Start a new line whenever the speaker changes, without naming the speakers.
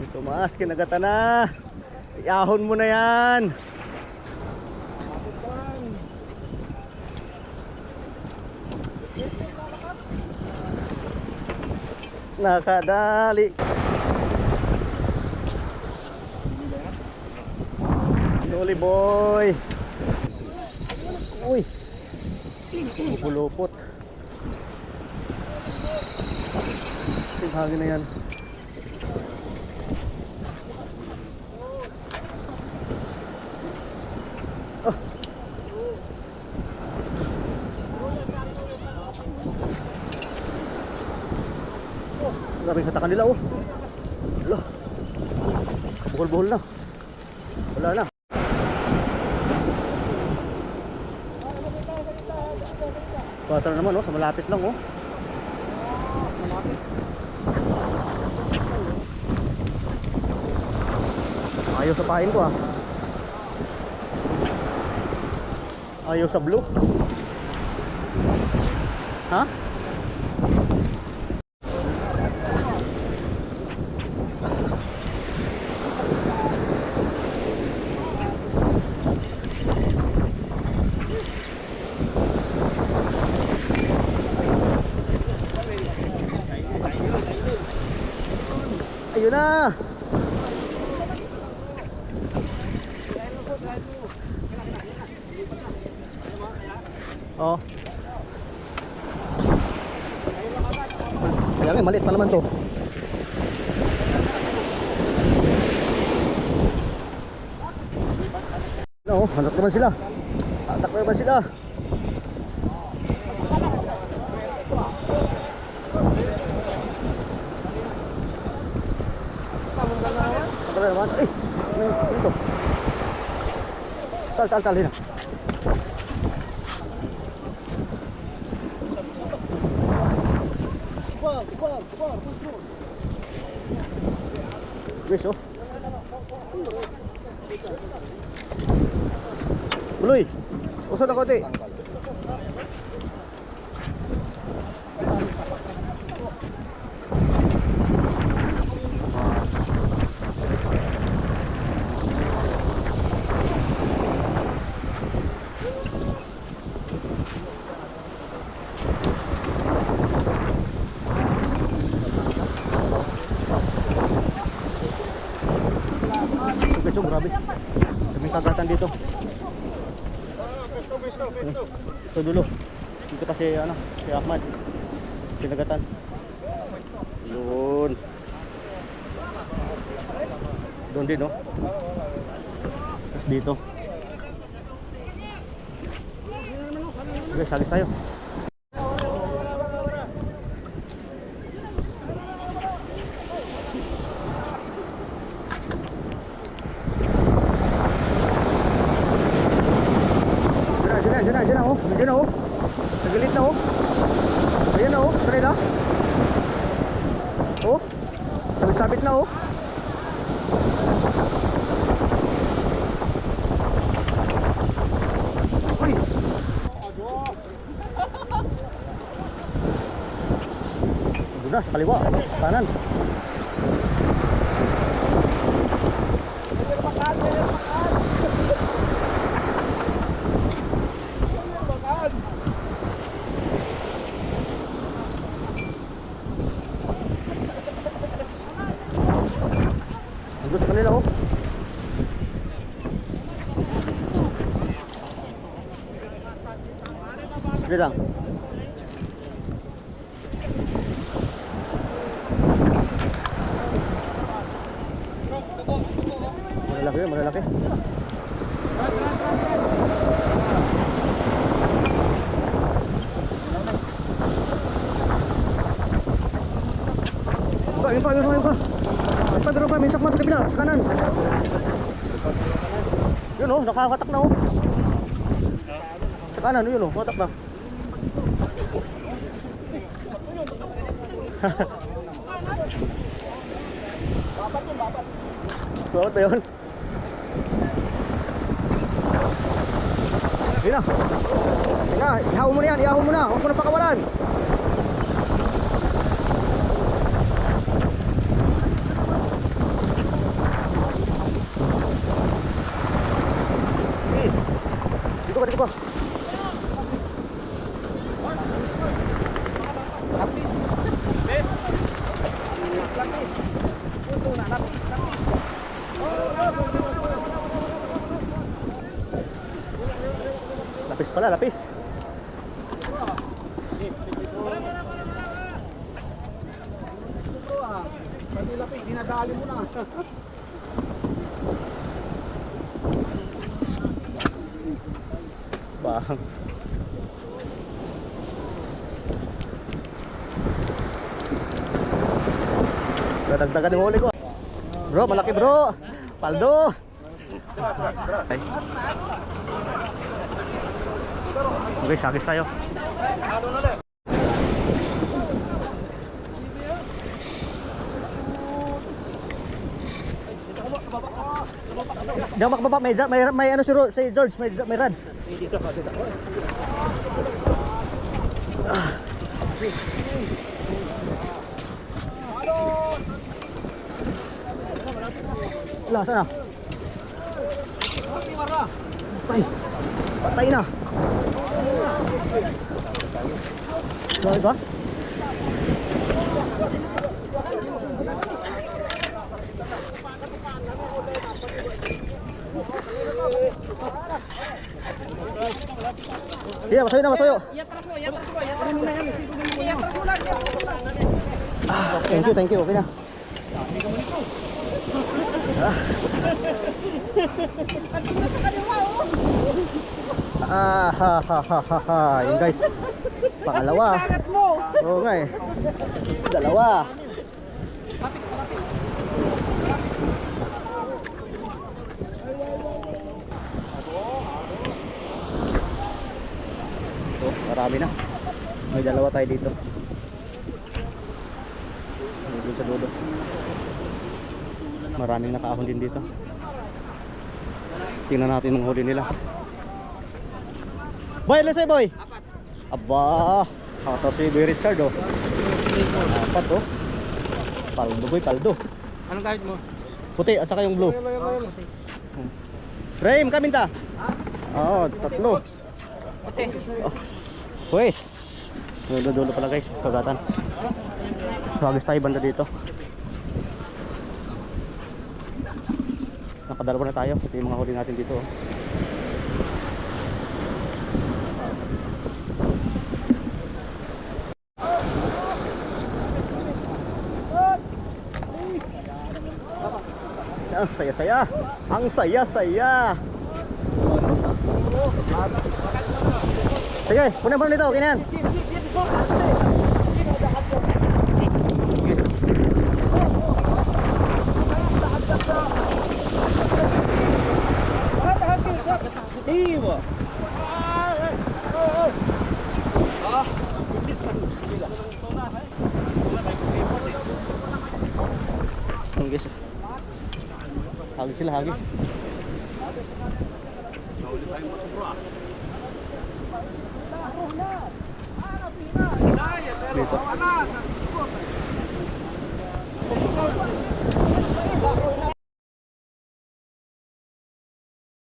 Ito mas, kinagata na. Iahon mo na yan. Nakadali. Huli boy. Uy, pupulupot. Hangin na yan. Oh. Grabe yung hatakan nila oh. Wala. Buhol-buhol na. Wala na. Bata na naman oh, sa malapit lang oh. Malapit. Ayaw sa pain ko ah. Ayaw sa blue. Ha? Ayun na. Oh. Kaya nga maliit pa naman to. No, hanap naman sila. Hanap naman sila. Tara naman. Ay, dito. Tal hina. Guys, oh. Buloy. Usod ako ti. So, grabe. Daming kagatan dito. Pesto. Ito dulo. Dito kasi ano, si Ahmad. Kinagatan. Yun. Doon din, no? Tapos dito. Okay, salis tayo. Diyan na oh. Diyan na oh. Sa gilid na oh. Ayan na oh. Try na. Oh. Sabit-sabit na oh. Uy. Doon na sa kaliwa. Sa kanan. Sa kanila oh. Dito lang. Malalaki yun, malalaki. Yun pa. Meron pa, may sakma sa kabila, sa kanan. Yun oh, nakakatak na oh. Sa kanan, yun oh, katak na. Babat ba yun? Yun na. Ihaw mo na yan, huwag mo na pakawalan. pala, lapis.
Pati lapis, dinadali mo na.
Bang. Dadagdagan yung huli ko. Bro, malaki bro. Paldo. Ay. Okay, sagis tayo. Diyan makababa, may ano si George, may rad. Wala, sana? Patay. Patay na. Sorry ba? Iya, masuyo na, masuyo. Ah, thank you, okay na. Yun guys, pangalawa. Oo nga eh. Dalawa. Ito, marami na. May dalawa tayo dito. Dito sa dulo. Maraming nakaahon din dito. Tingnan natin ang huli nila. Boy, let's say boy. Apat. Aba, ito si Boy Richard oh. Apat oh. Paldo boy, paldo.
Anong kahit mo?
Puti at saka yung blue. Frame, kaminta. Oo, tatlo.
Puti.
Oh. Pues. Dulo pala guys, kagatan. Swagis tayo banda dito. Nakadalawa na tayo. Ito yung mga huli natin dito oh. Ang saya-saya. Ang saya-saya. Sige, punan mo nito, kinyan.
Iwo.
Hagis. Hagis sila, hagis. Dito.